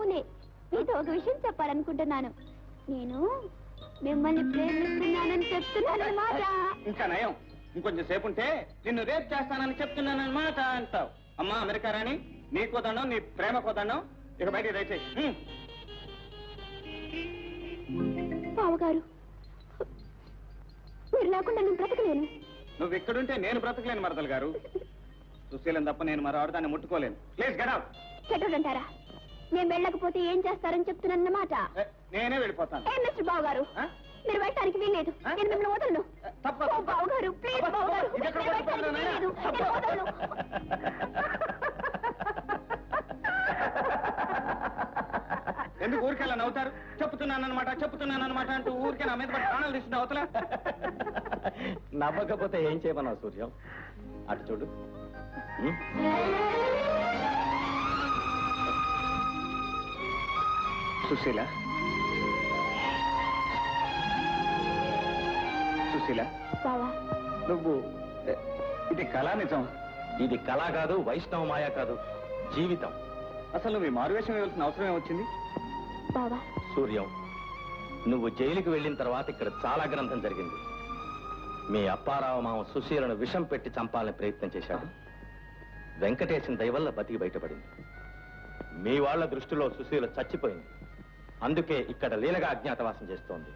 అవునే, మీతో ఒక విషయం చెప్పాలనుకుంటున్నాను. నేను మిమ్మల్ని ప్రేమిస్తున్నానని చెప్తున్నానన్నమాట. ఇంకా నయం, ఇంకొంచెం సేపు ఉంటే నిన్ను రేప్ చేస్తానని చెప్తున్నానన్నమాట అంటావు. అమ్మా అమెరికా రాణి, నీకు దండం, నీ ప్రేమకు దండం. ఇక బయటికి దయచేయి. బావగారు, మీరు లేకుండా నేను బ్రతకలేను. నువ్వు ఇక్కడుంటే నేను బ్రతకలేను మరదలు గారు. సుశీలం తప్ప నేను మరో ఆడదాన్ని ముట్టుకోలేను. Please get out. Get out అంటారా? నేను వెళ్ళకపోతే ఏం చేస్తారని చెప్తున్నానన్నమాట. నేనే వెళ్ళిపోతాను. మిస్టర్ బావగారు, మీరు వెళ్ళటానికి వీల్లేదు. నేను మిమ్మల్ని వదలను. బావగారు ప్లీజ్, బావగారు ఎందుకు ఊరికెళ్ళా నవ్వుతారు? చెప్తున్నానన్నమాట అంటూ ఊరికే నా మీద ప్రాణాలు తీసుకున్న అవతల. నవ్వకపోతే ఏం చేయమన్నావు సూర్యం? అటు చూడు. సుశీల, సుశీల, నువ్వు ఇది కళా నిజం? ఇది కళ కాదు, వైష్ణవ మాయ కాదు, జీవితం. అసలు నువ్వు ఈ మారువేషం వేయాల్సిన అవసరం ఏమొచ్చింది? సూర్యం, నువ్వు జైలుకి వెళ్ళిన తర్వాత ఇక్కడ చాలా గ్రంథం జరిగింది. మీ అప్పారావు మామ సుశీలను విషం పెట్టి చంపాలని ప్రయత్నం చేశాడు. వెంకటేశం దయ వల్ల బతికి బయటపడింది. మీ వాళ్ల దృష్టిలో సుశీల చచ్చిపోయింది. అందుకే ఇక్కడ లీలగా అజ్ఞాతవాసం చేస్తోంది.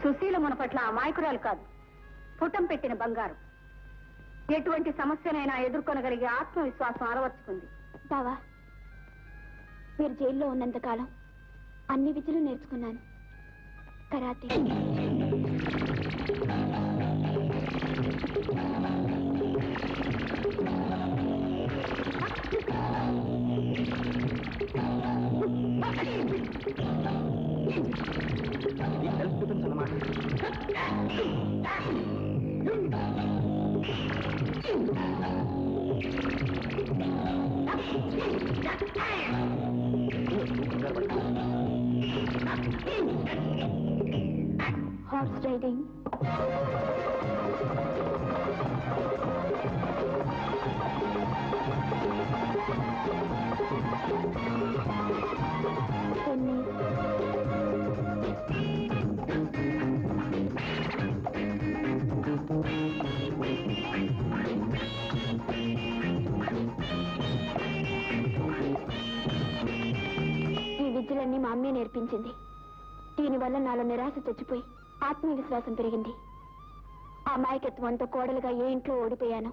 సుశీల మన పట్ల అమాయకురాలు కాదు, పుటం పెట్టిన బంగారం. ఎటువంటి సమస్యనైనా ఎదుర్కొనగలిగే ఆత్మవిశ్వాసం అలవర్చుకుంది. బావా, మీరు జైల్లో ఉన్నంత కాలం అన్ని విద్యలు నేర్చుకున్నాను. కరాటే, సెల్ఫ్ డిఫెన్స్ అన్నమాట. హార్స్ రైడింగ్, ఈ విద్యలన్నీ మా అమ్మే నేర్పించింది. దీనివల్ల నాలో నిరాశ చచ్చిపోయి ఆత్మవిశ్వాసం పెరిగింది. ఆ మాయకత్వంతో కోడలుగా ఏ ఇంట్లో ఓడిపోయాను,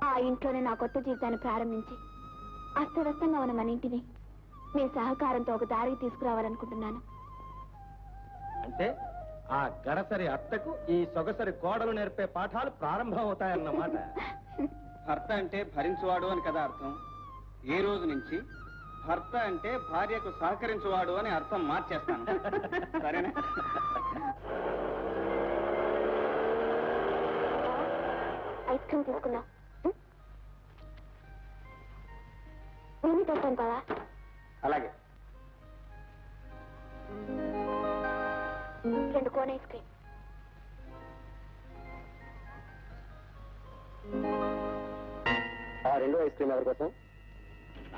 ఆ ఇంట్లోనే నా కొత్త జీవితాన్ని ప్రారంభించి అస్తవ్యస్తంగా ఉన్న మన ఇంటిని మీ సహకారంతో ఒక దారికి తీసుకురావాలనుకుంటున్నాను. అంటే ఆ గడసరి అత్తకు ఈ సొగసరి కోడలు నేర్పే పాఠాలు ప్రారంభం అవుతాయన్నమాట. భర్త అంటే భరించువాడు అని కదా అర్థం. ఏ రోజు నుంచి భర్త అంటే భార్యకు సహకరించువాడు అని అర్థం మార్చేస్తాను. సరేనా? ఐస్ క్రీమ్ తీసుకుందాం. నేను పెట్టాను బావా. అలాగే. 2 కోన్ ఐస్ క్రీమ్. ఆ 2 ఐస్ క్రీమ్ ఎవరి కోసం?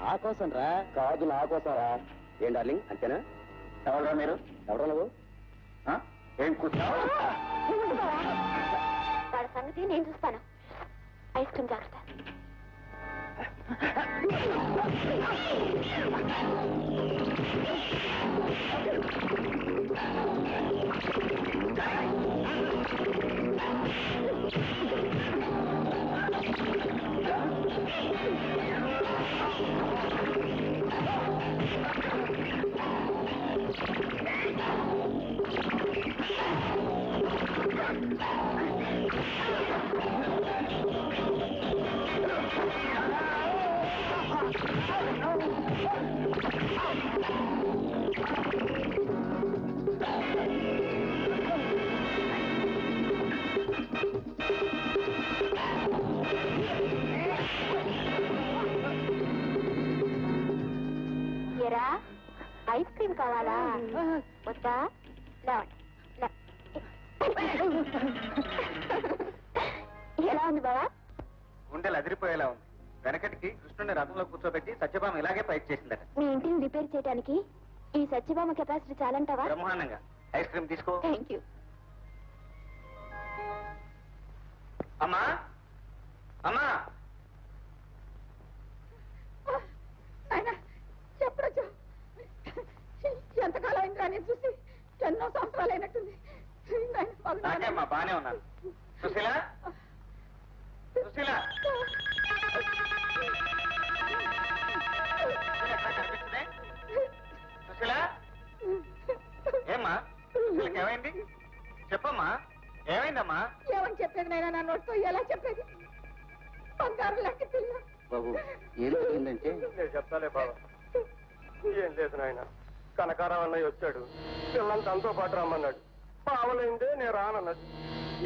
నా కోసం రా. కాదు, నా కోసం రా. ఏం డార్లింగ్, అంతేనా? ఎవరా మీరు? ఎవరా నువ్వు? ఏం కూర్చున్నావు? వాళ్ళ సంగతి నేను చూస్తాను. ఐస్ క్రీమ్ జాగ్రత్త. ఎరా, ఐస్ క్రీమ్ కావాలా? వద్దా? ఎలా ఉంది బావా? గుండెలు అదిరిపోయేలా ఉంది. వెనకటికి కృష్ణుని రథంలో కూర్చోబెట్టి సత్యభామ ఇలాగే ఫైట్ చేసిందట. మీ ఇంటిని రిపేర్ చేయడానికి ఈ సత్యభామ కెపాసిటీ చాలంటావా? బ్రహ్మాండంగా. ఐస్ క్రీమ్ తీసుకో. Thank you. అమ్మా అమ్మా చెప్పచ్చు. ఎంతకాలం అయింది నేను చూసి? ఎన్నో సంవత్సరాలు అయినట్టుంది. నాకేమ్మా బానే ఉన్నాను. సుశీల సుశీల సుశీల ఏమ్మా సుశీలకి ఏమైంది? చెప్పమ్మా ఏమైందమ్మా? ఏమని చెప్పేది నాయన? నా నోటితో ఎలా చెప్పేది? బంగారు లాంటి పిల్ల. బాబు ఏం జరిగిందంటే నేను చెప్తాలే బాబా. ఏం లేదు నాయన, కనకారావు అన్నయ్య వచ్చాడు, పిల్లల్ని తనతో పాటు రమ్మన్నాడు. బావలైందే నేను రానన్నది.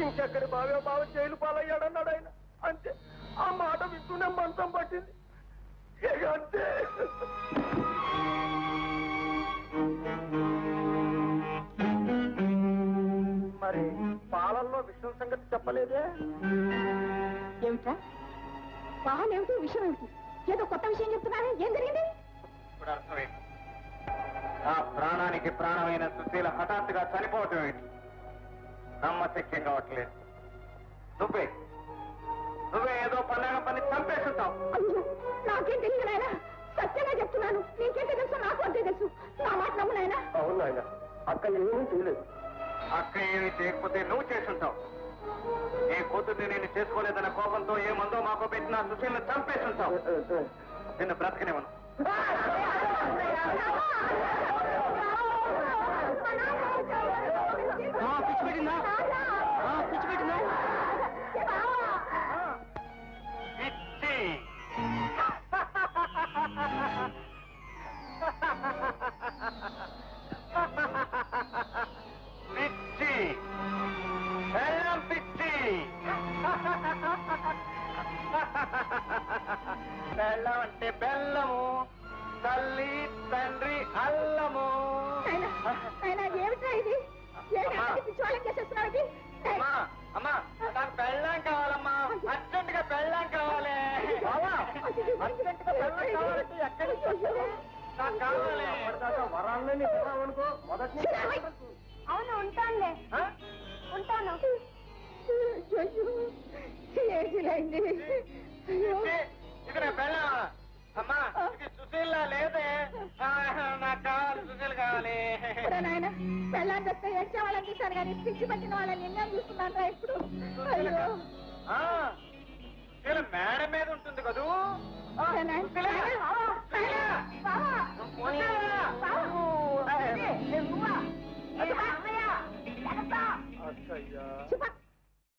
ఇంకెక్కడి బావే బావ జైలు పాలయ్యాడన్నాడు ఆయన. అంతే, ఆ మాట వింటూనే మంచం పట్టింది. ఇక అంతే. మరి పాలల్లో విషయం సంగతి చెప్పలేదే? ఏమిట్రా? పాలేమిటి, విషయం ఏమిటి? ఏదో కొత్త విషయం చెప్తున్నానే. ఏం జరిగింది? ఇప్పుడు అర్థమైంది. ఆ ప్రాణానికి ప్రాణమైన సుశీల హఠాత్తుగా చనిపోవటం ఏంటి నమ్మశక్యం కావట్లేదు. నువ్వే ఏదో పండగ పని చంపేస్తుంటావు. అయ్యో, నాకేం తెలియదు నాయన. సత్యంగా చెప్తున్నాను. నీకేంటే తెలుసు, నాకు అంతే తెలుసు. నా మాట నమ్ము నాయన. అవును నాయన, అక్క ఏమీ చేయలేదు. అక్క ఏమీ చేయకపోతే నువ్వు చేసుంటావు. నీ కూతుర్ని నేను చేసుకోలేదన్న కోపంతో ఏ మందో మాకో పెట్టినా సుశీలను చంపేస్తుంటావు. నిన్ను బ్రతకనివ్వను. పిచ్చి బెల్లం పిచ్చి. బెల్లం అంటే బెల్లము, తల్లి తండ్రి అల్లము. ఏమిట్రా ఇది? పిచ్చివాళ్ళం చేసేస్తున్నావు ఇది? అమ్మా అమ్మా నాకు బెల్లం కావాలమ్మా, అర్జెంటుగా బెల్లం కావాలి. అర్జెంటుగా బెల్లం కావాలంటే ఎక్కడి నుంచి నాకు కావాలి. వరాలని అనుకో మొదటి. అవును, ఉంటానులే. ఉంటాను. ఏది ఇది నా బెల్లం. అమ్మా ఇది సుశీల లేదే. నాకు కావాలి, సుశీల కావాలి. నాయన, పెళ్ళాన్ని వస్తే ఏడ్చే వాళ్ళని చూశాను కానీ పిచ్చి పట్టిన వాళ్ళని ఎన్నో చూస్తున్నాను రా ఇప్పుడు. సుశీల మేడ మీద ఉంటుంది కదూ. అక్కయ్యా.